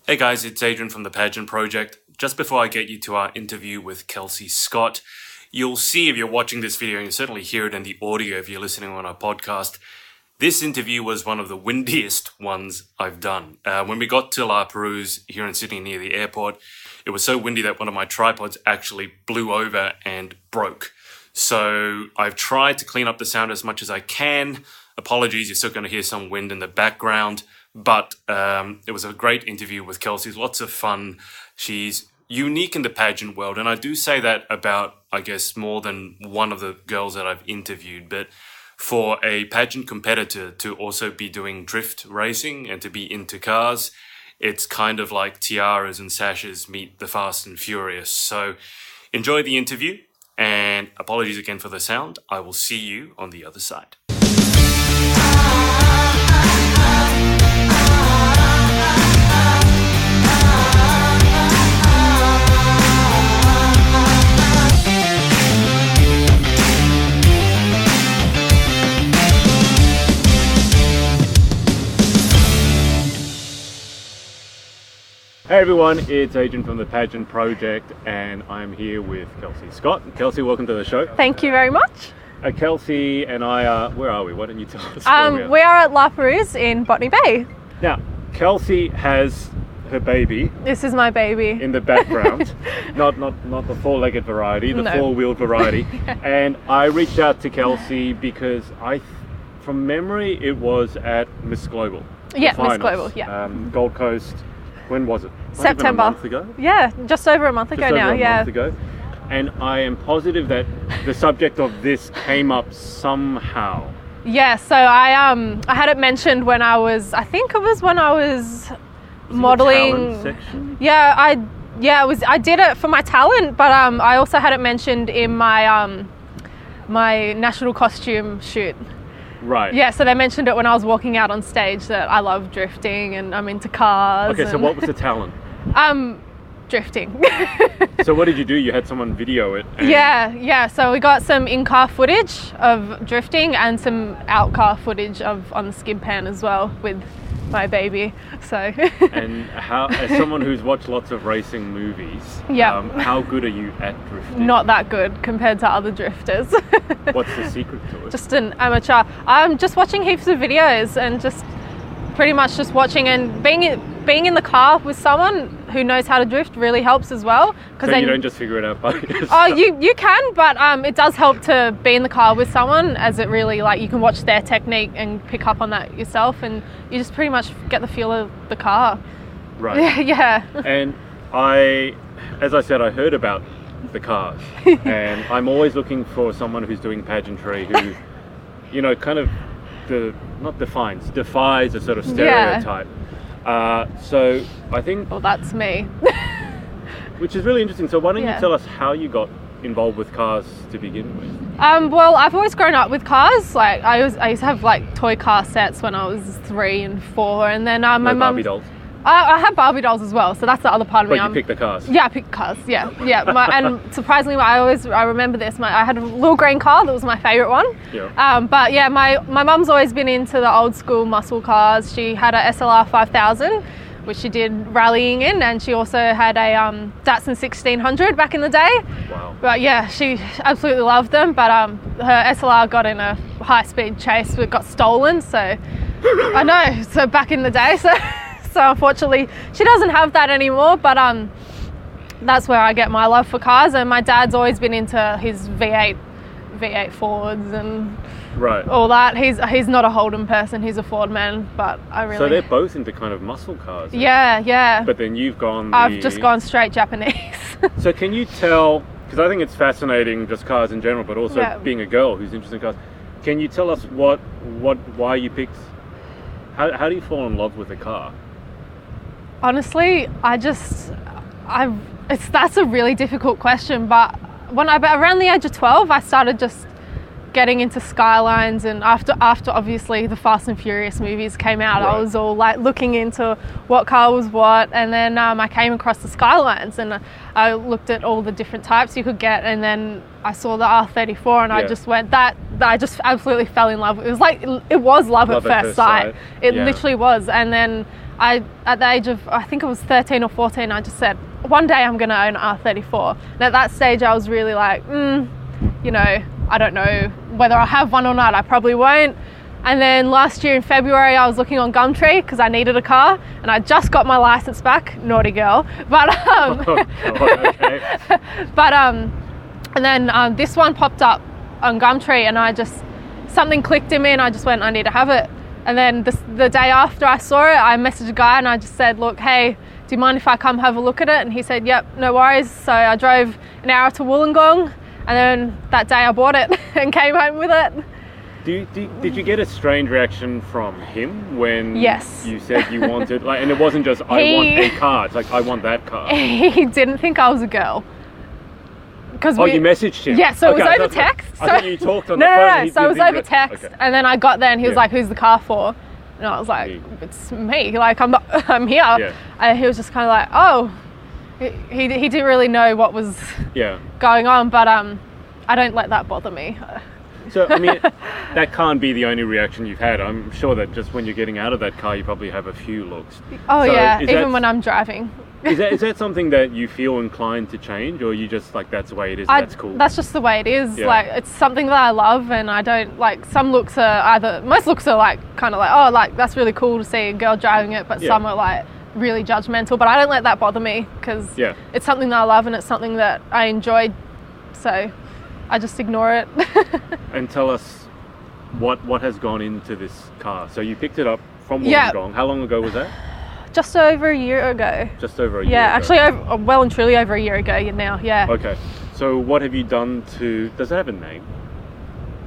Hey guys, it's Adrian from the Pageant Project. Just before I get you to our interview with Kelsey Scott, you'll see if you're watching this video, and you certainly hear it in the audio if you're listening on our podcast, this interview was one of the windiest ones I've done. When we got to La Perouse here in Sydney near the airport, it was so windy that one of my tripods actually blew over and broke. So I've tried to clean up the sound as much as I can. Apologies, you're still going to hear some wind in the background. But it was a great interview with Kelsey. Lots of fun. She's unique in the pageant world. And I do say that about, I guess, more than one of the girls that I've interviewed. But for a pageant competitor to also be doing drift racing and to be into cars, it's kind of like tiaras and sashes meet the Fast and Furious. So enjoy the interview. And apologies again for the sound. I will see you on the other side. Hey everyone, it's Adrian from the Pageant Project and I'm here with Kelsey Scott. Kelsey, welcome to the show. Thank you very much. Kelsey and I are, where are we? Why don't you tell us? We are at La Perouse in Botany Bay. Now, Kelsey has her baby. This is my baby. In the background. not the four-legged variety, the four-wheeled variety. And I reached out to Kelsey because from memory, it was at Miss Global. Yeah, Miss Global, yeah. Gold Coast. When was it? September. A month ago? Yeah, just over a month ago now. Month ago. And I am positive that the subject of this came up somehow. Yeah, so I had it mentioned when I was modeling. The talent section? Yeah, I did it for my talent, but I also had it mentioned in my my national costume shoot. Right. Yeah, so they mentioned it when I was walking out on stage that I love drifting and I'm into cars. Okay, so what was the talent? Drifting. So what did you do? You had someone video it? Yeah. So we got some in-car footage of drifting and some out-car footage of on the skid pan as well with my baby. So. And how, as someone who's watched lots of racing movies, how good are you at drifting? Not that good compared to other drifters. What's the secret to it? Just an amateur. I'm just watching heaps of videos and just pretty much just watching, and being in the car with someone who knows how to drift really helps as well. So you don't just figure it out by yourself? Oh, you can, but it does help to be in the car with someone, as it really, like, you can watch their technique and pick up on that yourself, and you just pretty much get the feel of the car. Right. Yeah. And as I said, I heard about the cars, and I'm always looking for someone who's doing pageantry who, kind of defies a sort of stereotype. So I think... Well, that's me. Which is really interesting. So why don't you tell us how you got involved with cars to begin with? Well, I've always grown up with cars. Like I used to have like toy car sets when I was 3 and 4, and then my mum... Barbie dolls? I have Barbie dolls as well, so that's the other part of me. But you picked the cars? Yeah, I picked cars, yeah. And surprisingly, I remember this, I had a little green car that was my favourite one. Yeah. But yeah, my mum's always been into the old school muscle cars. She had a SLR 5000, which she did rallying in, and she also had a Datsun 1600 back in the day. Wow. But yeah, she absolutely loved them, but her SLR got in a high-speed chase, but got stolen, so I know, so back in the day, so unfortunately she doesn't have that anymore, but that's where I get my love for cars. And my dad's always been into his V8 Fords and all that. He's not a Holden person, he's a Ford man, but I really... So they're both into kind of muscle cars? Yeah. But then you've gone... I've just gone straight Japanese. So can you tell, because I think it's fascinating, just cars in general, but also being a girl who's interested in cars, can you tell us why you picked... How do you fall in love with a car? Honestly, that's a really difficult question, but around the age of 12, I started just getting into Skylines, and after obviously the Fast and Furious movies came out, I was all like looking into what car was what, and then I came across the Skylines, and I looked at all the different types you could get, and then I saw the R34, and I just went, I just absolutely fell in love. It was love at first sight. It literally was. And then at the age of, I think it was 13 or 14, I just said, one day I'm going to own an R34. And at that stage, I was really like, you know, I don't know whether I'll have one or not. I probably won't. And then last year in February, I was looking on Gumtree because I needed a car, and I just got my license back. Naughty girl. But okay. but and then this one popped up on Gumtree, and something clicked in me, and I just went, I need to have it. And then the day after I saw it, I messaged a guy and I just said, look, hey, do you mind if I come have a look at it? And he said, yep, no worries. So I drove an hour to Wollongong, and then that day I bought it and came home with it. Did you get a strange reaction from him when Yes. you said you wanted, like, and it wasn't just, I want a car, it's like, I want that car. He didn't think I was a girl. You messaged him? Yeah, so it was over text. I thought you talked on the phone. No, so it was over text, okay. and then I got there and he was like, who's the car for? And I was like, it's me, like, I'm here. Yeah. And he was just kind of like, oh, he didn't really know what was going on, but I don't let that bother me. So, I mean, that can't be the only reaction you've had. I'm sure that just when you're getting out of that car, you probably have a few looks. Oh, so yeah, even when I'm driving. Is that something that you feel inclined to change, or you just like, that's the way it is, and that's cool? That's just the way it is. Yeah. Like, it's something that I love, and I don't, like, most looks are like, kind of like, oh, like, that's really cool to see a girl driving it, but some are like really judgmental. But I don't let that bother me, because it's something that I love and it's something that I enjoy, so I just ignore it. And tell us what has gone into this car. So you picked it up from Wollongong. How long ago was that? Just over a year ago. Just over a year ago. Yeah, actually, well and truly over a year ago now, yeah. Okay. So what have you done to... Does it have a name?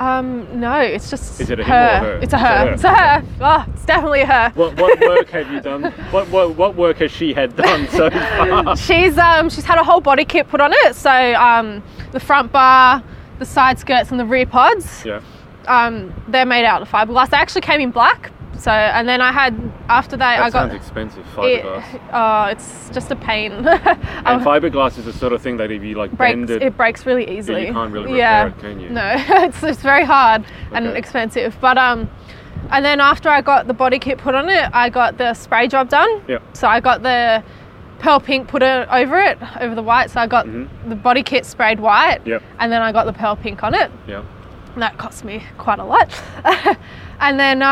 No, it's just Is it a her. him or a her? It's a her. It's a her. Oh, it's definitely a her. What work have you done? What work has she had done so far? She's had a whole body kit put on it. So the front bar, the side skirts, and the rear pods. Yeah. They're made out of fiberglass. They actually came in black. So, and then I had, after that, I got... That sounds expensive, fiberglass. It's just a pain. And fiberglass is the sort of thing that if you like bend it... It breaks really easily. You can't really repair it, can you? No, it's very hard and expensive. But, and then after I got the body kit put on it, I got the spray job done. Yep. So I got the pearl pink put over the white. So I got the body kit sprayed white. Yep. And then I got the pearl pink on it. Yep. And that cost me quite a lot. And then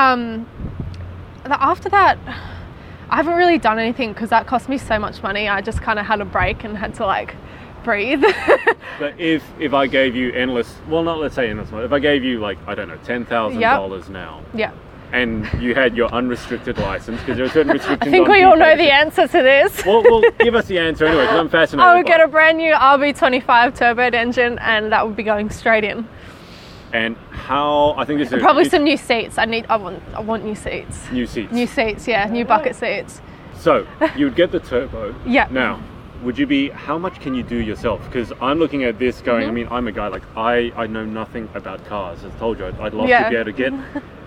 after that, I haven't really done anything because that cost me so much money. I just kind of had a break and had to like breathe. But if I gave you let's say endless, if I gave you like, I don't know, $10,000 now. Yeah. And you had your unrestricted license, because there are certain restrictions. I think we all know the answer to this. Well, give us the answer anyway, because I'm fascinated. I would get a brand new RB25 turbo engine, and that would be going straight in. And how, I think this is... Probably some new seats. I want new seats. New seats. New seats, yeah. New bucket seats. So, you would get the turbo. Yeah. Now, how much can you do yourself? Because I'm looking at this going, I mean, I'm a guy, like, I know nothing about cars. As I told you, I'd love to be able to get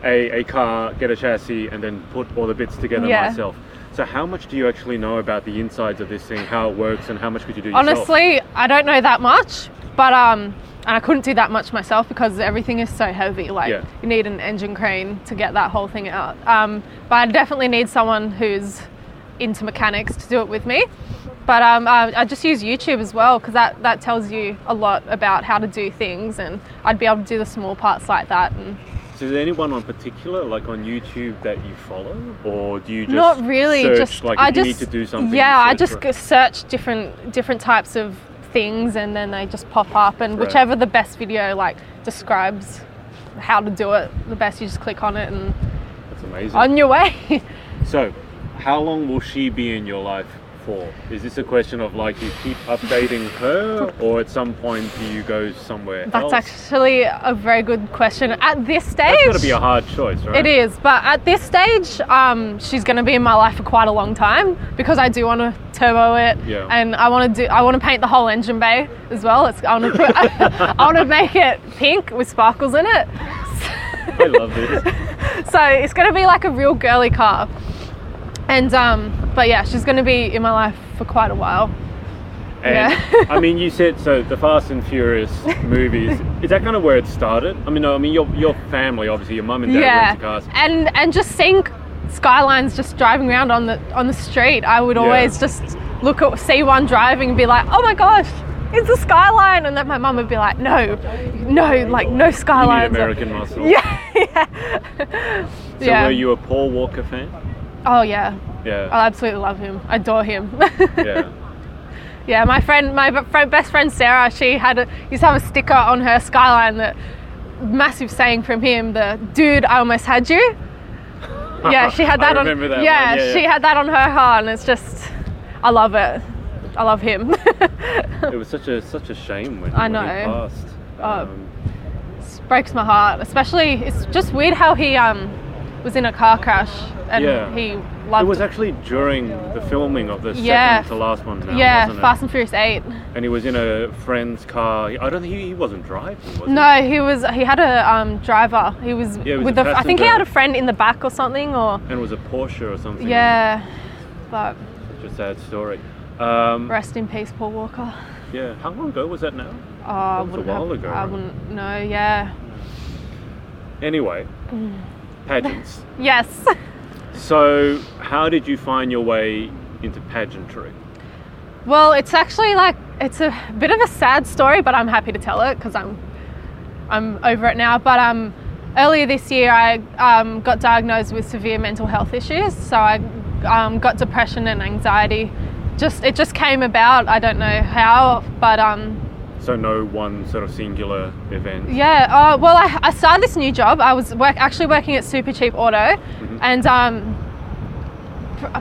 a car, get a chassis, and then put all the bits together myself. So how much do you actually know about the insides of this thing, how it works, and how much could you do yourself? Honestly, I don't know that much, but and I couldn't do that much myself because everything is so heavy. Like, you need an engine crane to get that whole thing out. But I definitely need someone who's into mechanics to do it with me. But I just use YouTube as well, because that tells you a lot about how to do things, and I'd be able to do the small parts like that. And so is there anyone on particular, like on YouTube, that you follow, or do you just not really search, just like, if you need to do something? Yeah, I just search different types of things, and then they just pop up, and whichever the best video like describes how to do it the best, you just click on it, and that's amazing. On your way. So, how long will she be in your life for? Is this a question of like you keep updating her, or at some point do you go somewhere else? That's actually a very good question. At this stage, that's got to be a hard choice, right? It is, but at this stage, she's going to be in my life for quite a long time, because I do want to turbo it, and I want to paint the whole engine bay as well. I want to make it pink with sparkles in it. I love this. So it's going to be like a real girly car. And but yeah, she's going to be in my life for quite a while. And I mean, you said, so the Fast and Furious movies, is that kind of where it started? I mean, your family, obviously, your mum and dad were into cars. And just seeing skylines just driving around on the street, I would always just see one driving and be like, oh my gosh, it's a skyline, and then my mum would be like, no, like no skylines. You need American muscle. Yeah. So were you a Paul Walker fan? Oh yeah. Yeah. I absolutely love him. Adore him. Yeah. Yeah, my best friend Sarah, used to have a sticker on her skyline, that massive saying from him, the "Dude, I almost had you." Yeah, she had that I remember that one. Yeah, she had that on her car, and it's just, I love it. I love him. It was such a shame when he passed. It breaks my heart. Especially, it's just weird how he was in a car crash and he loved. It was actually during the filming of the second to last one now, wasn't it? Fast and Furious 8. And he was in a friend's car. I don't think he wasn't driving, was he? No, he had a driver. He was with I think he had a friend in the back or something, and it was a Porsche or something. Yeah, but such a sad story. Rest in peace, Paul Walker. Yeah, how long ago was that now? Oh, it was a while ago. I wouldn't know. Yeah. Anyway, pageants. Yes. So, how did you find your way into pageantry? Well, it's actually it's a bit of a sad story, but I'm happy to tell it because I'm over it now. But earlier this year, I got diagnosed with severe mental health issues. So I got depression and anxiety. It just came about. I don't know how, but So no one sort of singular event. Yeah. Well, I started this new job. I was actually working at Super Cheap Auto, and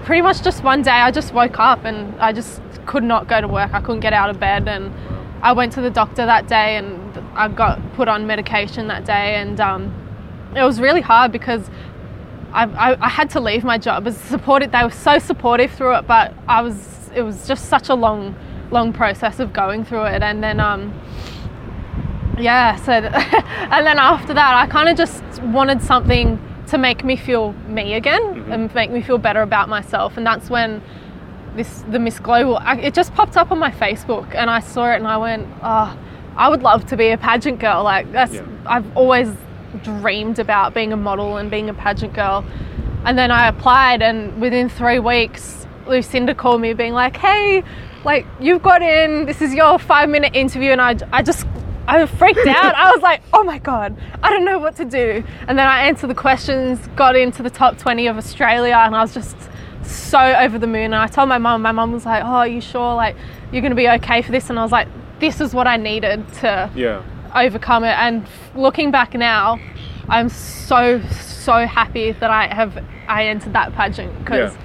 pretty much just one day I just woke up and I just could not go to work. I couldn't get out of bed, and I went to the doctor that day and I got put on medication that day, and it was really hard because I had to leave my job. They were so supportive through it, but it was just such a long process of going through it, and then and then after that I kind of just wanted something to make me feel me again, and make me feel better about myself, and that's when the Miss Global, it just popped up on my Facebook, and I saw it and I went, oh, I would love to be a pageant girl. I've always dreamed about being a model and being a pageant girl. And then I applied, and within 3 weeks Lucinda called me being like, hey, you've got in, this is your 5-minute interview, and I freaked out. I was like, oh my God, I don't know what to do. And then I answered the questions, got into the top 20 of Australia, and I was just so over the moon. And I told my mum was like, oh, are you sure you're going to be okay for this? And I was like, this is what I needed to overcome it. And looking back now, I'm so happy that I entered that pageant, because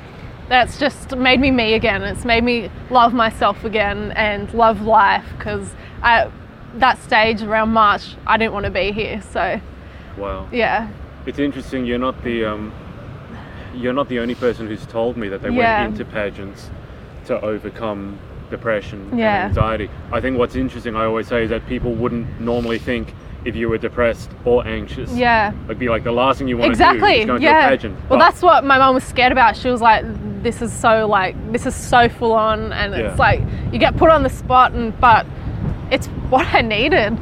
that's just made me again. It's made me love myself again and love life, because at that stage around March I didn't want to be here. So wow. Yeah, it's interesting. You're not the only person who's told me that they went into pageants to overcome depression and anxiety. I think what's interesting, I always say, is that people wouldn't normally think if you were depressed or anxious. Yeah. It'd be the last thing you want to do is go into a pageant. Well, that's what my mum was scared about. She was like, this is so full on, and it's you get put on the spot, but it's what I needed.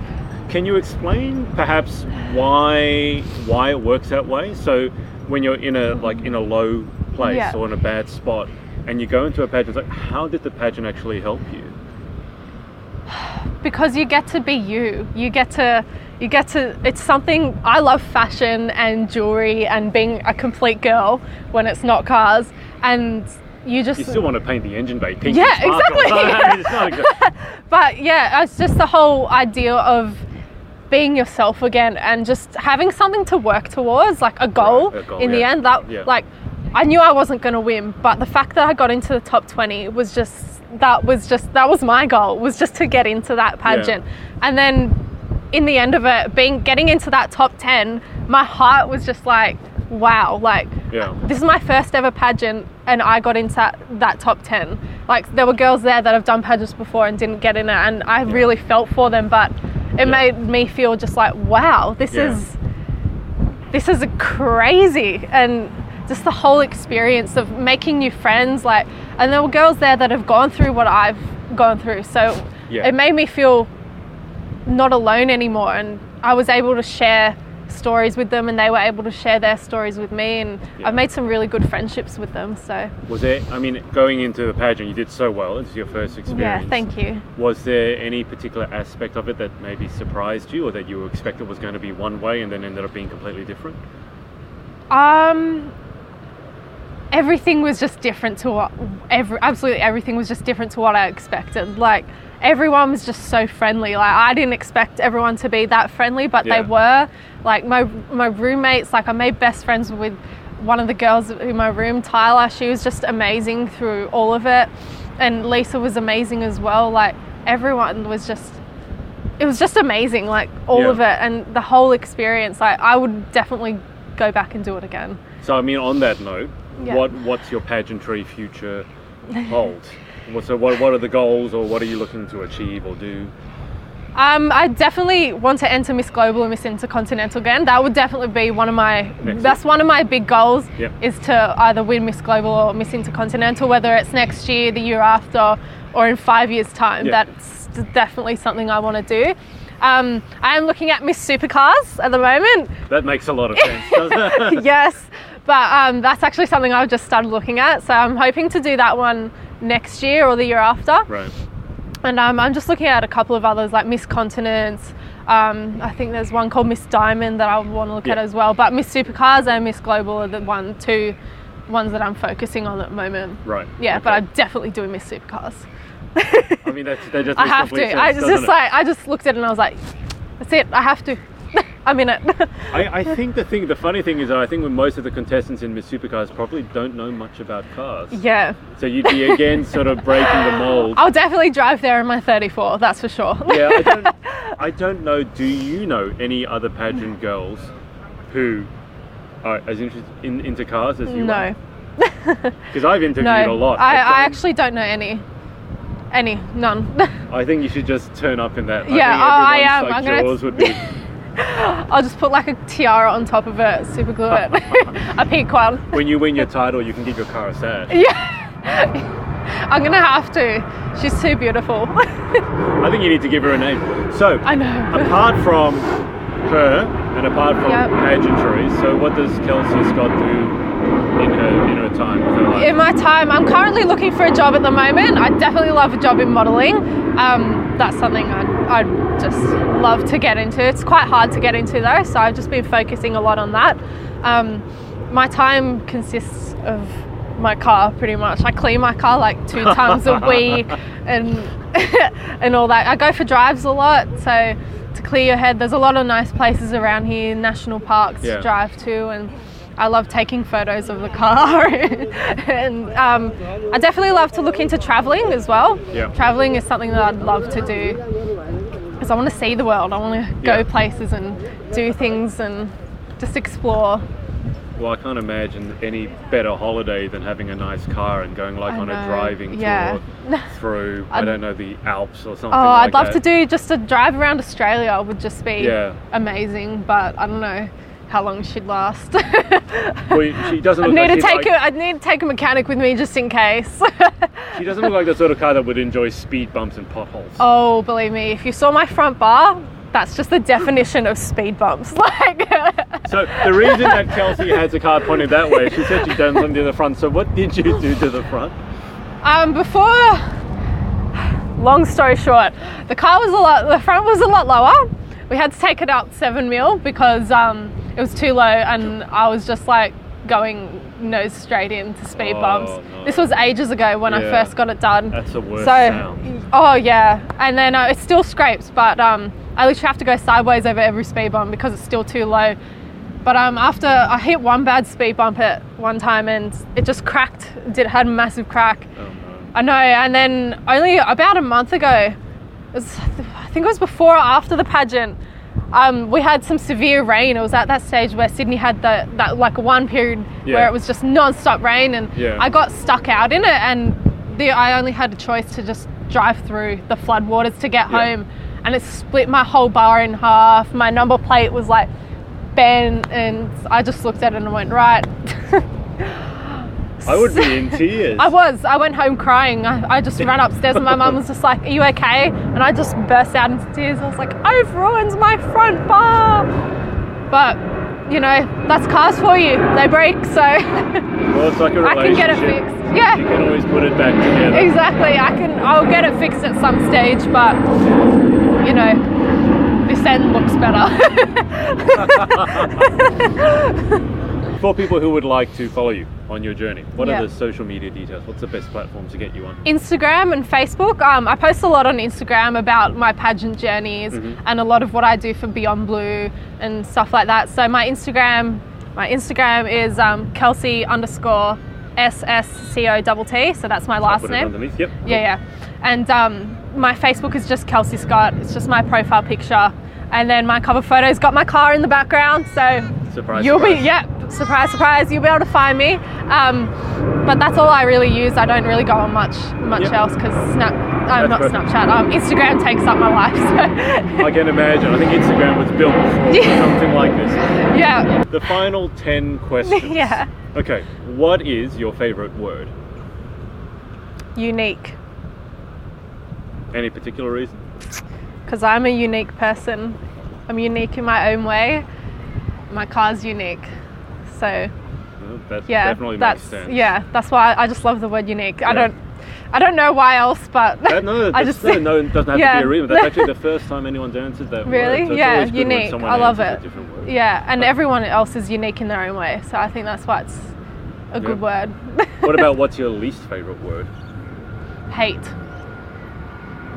Can you explain perhaps why it works that way? So when you're in a low place or in a bad spot and you go into a pageant, how did the pageant actually help you? Because you get to be you. You get to, it's something, I love fashion and jewelry and being a complete girl when it's not cars, and you still want to paint the engine bay pink. Yeah, exactly. But it's just the whole idea of being yourself again and just having something to work towards, a goal the end. I knew I wasn't going to win, but the fact that I got into the top 20 was that was my goal, was just to get into that pageant. And then in the end of it, getting into that top 10, my heart was just wow, this is my first ever pageant and I got into that top 10. There were girls there that have done pageants before and didn't get in it, and I really felt for them, but it made me feel just wow, this is a crazy, and just the whole experience of making new friends, and there were girls there that have gone through what I've gone through, so it made me feel not alone anymore, and I was able to share stories with them, and they were able to share their stories with me, and I've made some really good friendships with them. So was there, I mean, going into the pageant, you did so well. It's your first experience. Yeah, thank you. Was there any particular aspect of it that maybe surprised you, or that you expected was going to be one way and then ended up being completely different? Everything was just different to what absolutely everything was just different to what I expected. Like, everyone was just so friendly. Like, I didn't expect everyone to be that friendly, but they were. Like, my roommates, like, I made best friends with one of the girls in my room, Tyler. She was just amazing through all of it, and Lisa was amazing as well. Like, everyone was just, it was just amazing, like, all of it, and the whole experience. Like, I would definitely go back and do it again. So, I mean, on that note, what's your pageantry future hold? So what are the goals, or what are you looking to achieve or do? I definitely want to enter Miss Global and Miss Intercontinental again. That would definitely be one of my big goals, is to either win Miss Global or Miss Intercontinental, whether it's next year, the year after, or in 5 years' time. That's definitely something I want to do. I am looking at Miss Supercars at the moment. That makes a lot of sense, doesn't it? Yes, but that's actually something I've just started looking at. So I'm hoping to do that one next year or the year after. Right. And I'm just looking at a couple of others, like Miss Continents. I think there's one called Miss Diamond that I want to look at as well. But Miss Supercars and Miss Global are the two ones that I'm focusing on at the moment. Right. Yeah, okay. But I'm definitely doing Miss Supercars. I mean, that just I have to. Sense, I just looked at it and I was like, that's it. I have to. I'm in it. I think the funny thing is, I think with most of the contestants in Miss Supercars probably don't know much about cars. Yeah. So you'd be again sort of breaking the mold. I'll definitely drive there in my 34. That's for sure. Yeah. I don't know. Do you know any other pageant girls who are as interested into cars as you are? No. Because I've interviewed a lot. I actually don't know any. None. I think you should just turn up in that. I am. Like, I'm gonna. Jaws would be. I'll just put like a tiara on top of it, super glue it. A pink one. When you win your title, you can give your car a sash. Yeah. I'm gonna have to. She's too beautiful. I think you need to give her a name. So, I know. Apart from her and apart from pageantry, so what does Kelsey Scott do in her time with her life? In my time, I'm currently looking for a job at the moment. I definitely love a job in modelling. That's something I'd just love to get into. It's quite hard to get into though, so I've just been focusing a lot on that. My time consists of my car pretty much. I clean my car like 2 times a week and and all that. I go for drives a lot, so to clear your head, there's a lot of nice places around here, national parks to drive to, and I love taking photos of the car. And I definitely love to look into travelling as well. Travelling is something that I'd love to do because I want to see the world. I want to go places and do things and just explore. Well, I can't imagine any better holiday than having a nice car and going on a driving tour through, I don't know, the Alps or something like that. I'd love to do just a drive around Australia. Would just be amazing, but I don't know how long she'd last. Well, she doesn't look I'd need to take a mechanic with me just in case. She doesn't look like the sort of car that would enjoy speed bumps and potholes. Oh, believe me, if you saw my front bar, that's just the definition of speed bumps. Like. So the reason that Kelsey has a car pointed that way, she said she'd done something to the front. So what did you do to the front? Long story short, the front was a lot lower. We had to take it up 7 mil because it was too low, and I was just like going nose straight into speed bumps. No. This was ages ago when I first got it done. That's the worst sound. Oh yeah, and then it still scrapes, but I literally have to go sideways over every speed bump because it's still too low. But after I hit one bad speed bump at one time and it just cracked. It had a massive crack. Oh, no. I know, and then only about a month ago, I think it was before or after the pageant, we had some severe rain. It was at that stage where Sydney had that like one period where it was just non-stop rain, and I got stuck out in it, and I only had a choice to just drive through the floodwaters to get home, and it split my whole bar in half. My number plate was like bent, and I just looked at it and went, right. I would be in tears. I went home crying. I just ran upstairs and my mum was just like, are you okay? And I just burst out into tears. I was like, I've ruined my front bar. But, you know, that's cars for you. They break, so Well, it's like a I can get it relationship. fixed. Yeah. You can always put it back together. Exactly. I'll get it fixed at some stage, but, you know, this end looks better. For people who would like to follow you on your journey, what Yeah. are the social media details? What's the best platform to get you on? Instagram and Facebook. I post a lot on Instagram about my pageant journeys and a lot of what I do for Beyond Blue and stuff like that. So my Instagram is Kelsey _ SSCOTT. So that's my last Put it name. underneath. Yep. Yeah. And my Facebook is just Kelsey Scott. It's just my profile picture. And then my cover photo's got my car in the background. So Surprise. surprise, you'll be able to find me. But that's all I really use. I don't really go on much else because Snapchat. Instagram takes up my life. So. I can imagine. I think Instagram was built for something like this. Yeah. The final 10 questions. Yeah. Okay. What is your favorite word? Unique. Any particular reason? Because I'm a unique person. I'm unique in my own way. My car's unique. So Well, that definitely makes sense. Yeah, that's why I just love the word unique. Yeah. I don't know why else, but it doesn't have to be a reason. That's actually the first time anyone's answered that really? word. So yeah, it's always good when unique. someone I love answers it. a different word. Yeah, and everyone else is unique in their own way. So I think that's why it's a good word. What about what's your least favorite word? Hate.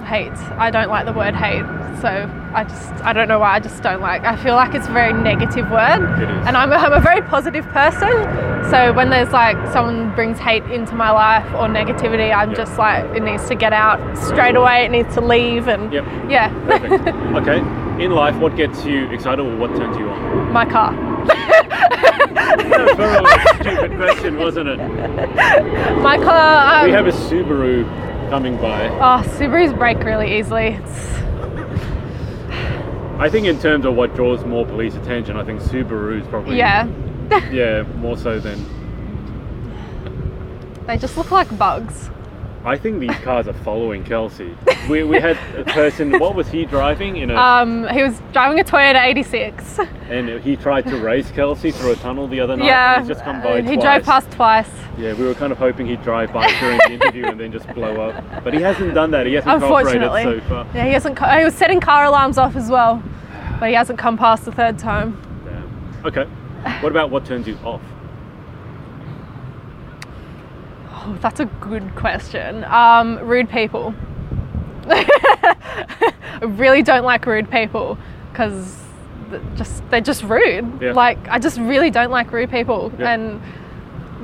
I don't like the word hate. So I don't know why, I just don't like. I feel like it's a very negative word. It is. And I'm a very positive person. So when there's like someone brings hate into my life or negativity, I'm just like, it needs to get out straight away. It needs to leave. And yeah. Perfect. Okay. In life, what gets you excited or what turns you on? My car. That was very a stupid question, wasn't it? My car. We have a Subaru coming by. Oh, Subarus break really easily. I think in terms of what draws more police attention, I think Subaru's probably more so than. They just look like bugs. I think these cars are following Kelsey. We had a person. What was he driving in a? He was driving a Toyota 86. And he tried to race Kelsey through a tunnel the other night. Yeah, and he's just come by he twice. drove past twice. Yeah, we were kind of hoping he'd drive by during the interview and then just blow up. But he hasn't done that. He hasn't cooperated so far. Yeah, he hasn't. He was setting car alarms off as well, but he hasn't come past the third time. Damn. Okay. What about what turns you off? Oh, that's a good question. Rude people. I really don't like rude people because they're just rude. Yeah. Like, I just really don't like rude people. Yeah. And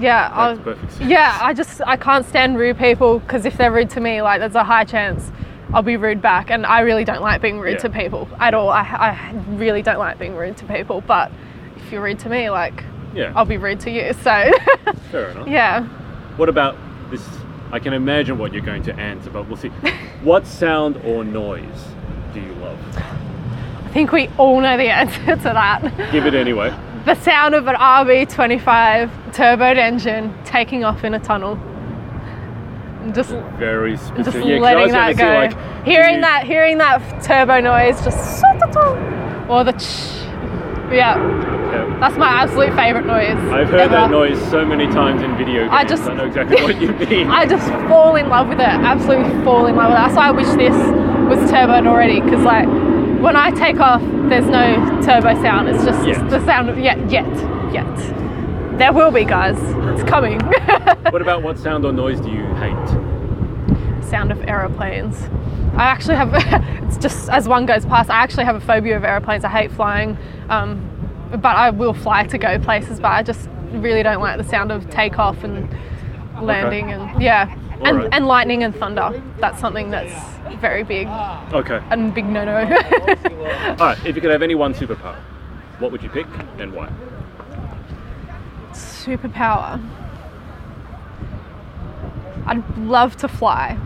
Makes perfect sense. I can't stand rude people because if they're rude to me, like, there's a high chance I'll be rude back, and I really don't like being rude to people at all. I really don't like being rude to people, but if you're rude to me, like, I'll be rude to you. So fair enough. Yeah. What about this? I can imagine what you're going to answer, but we'll see. What sound or noise do you love? I think we all know the answer to that. Give it anyway. The sound of an RB25 turboed engine taking off in a tunnel. Just very specific. Just letting that go. Hearing that turbo noise, just or the that's my absolute favourite noise. I've heard that noise so many times in video games. I know exactly what you mean. I just fall in love with it. Absolutely fall in love with it. That's why I wish this was turboed already, because like when I take off, there's no turbo sound. It's just the sound of yet. There will be, guys. It's coming. What about what sound or noise do you hate? Sound of aeroplanes. I actually have, it's just as one goes past, I actually have a phobia of aeroplanes. I hate flying, but I will fly to go places, but I just really don't like the sound of takeoff and landing and lightning and thunder. That's something that's very big. Okay. And big no-no. Alright, if you could have any one superpower, what would you pick and why? Superpower. I'd love to fly.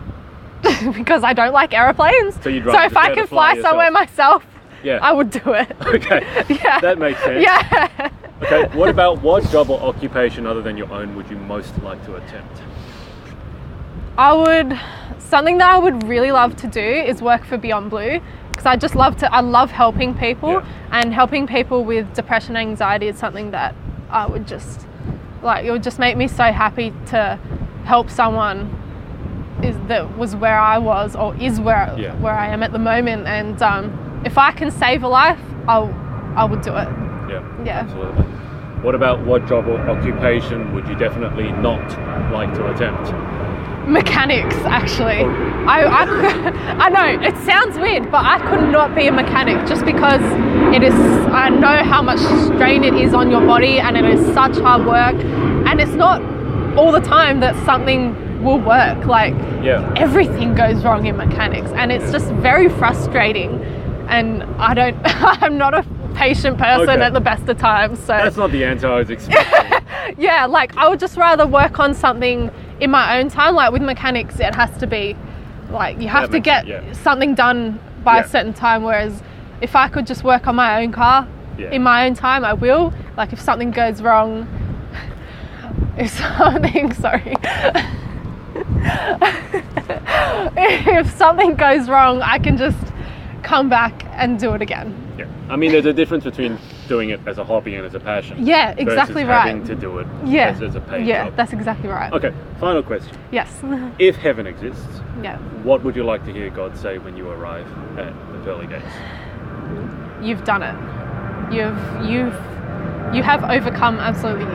Because I don't like aeroplanes. So if I can fly somewhere myself, I would do it. Okay. Yeah. That makes sense. Yeah. Okay. What about what job or occupation other than your own would you most like to attempt? Something that I would really love to do is work for Beyond Blue, because I love helping people, Yeah. and helping people with depression and anxiety is something that I would just, like, it would just make me so happy to help someone that was where I was, or is where I am at the moment. And if I can save a life, I would do it. Yeah, absolutely. What about what job or occupation would you definitely not like to attempt? Mechanics, actually. Oh. I know it sounds weird, but I could not be a mechanic, just because I know how much strain it is on your body, and it is such hard work, and it's not all the time that something will work. Like, everything goes wrong in mechanics, and it's just very frustrating. And I'm not a patient person at the best of times, so that's not the answer I was expecting. yeah, like, I would just rather work on something in my own time. Like with mechanics, it has to be like, you have to get something done by a certain time, whereas if I could just work on my own car in my own time, I will. Like, if something goes wrong, if something goes wrong, I can just come back and do it again. Yeah, I mean, there's a difference between doing it as a hobby and as a passion. Yeah, exactly right. Having to do it as a paid job. Yeah, that's exactly right. Okay, final question. Yes. If heaven exists, yeah, what would you like to hear God say when you arrive at the pearly gates? You've done it. You have overcome absolutely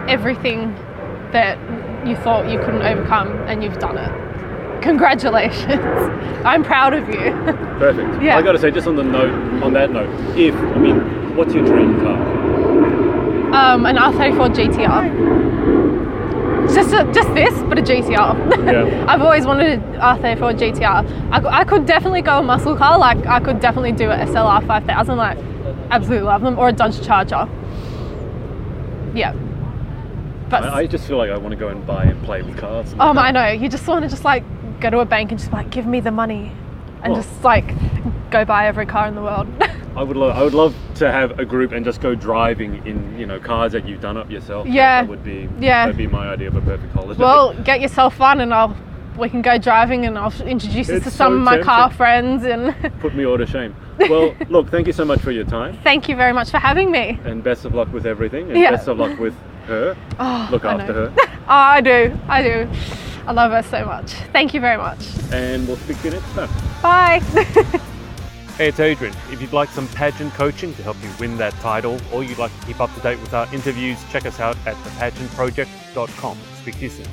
everything that you thought you couldn't overcome, and you've done it. Congratulations. I'm proud of you. Perfect. Yeah. I got to say, just on that note, what's your dream car? An R34 GTR. Just this, but a GTR. Yeah. I've always wanted an R34 GTR. I could definitely go a muscle car. Like, I could definitely do a SLR 5000. Like, absolutely love them. Or a Dodge Charger. Yeah. But I just feel like I want to go and buy and play with cars. I know. You just want to go to a bank and just give me the money, and just go buy every car in the world. I would love to have a group and just go driving in cars that you've done up yourself. Yeah, that would be that'd be my idea of a perfect holiday. Well, get yourself one, and we can go driving, and I'll introduce you to some of my car friends, and put me all to shame. Well, look, thank you so much for your time. Thank you very much for having me. And best of luck with everything, and best of luck with her. Look after her. I do. I love her so much. Thank you very much. And we'll speak to you next time. Bye. Hey, it's Adrian. If you'd like some pageant coaching to help you win that title, or you'd like to keep up to date with our interviews, check us out at thepageantproject.com. Speak to you soon.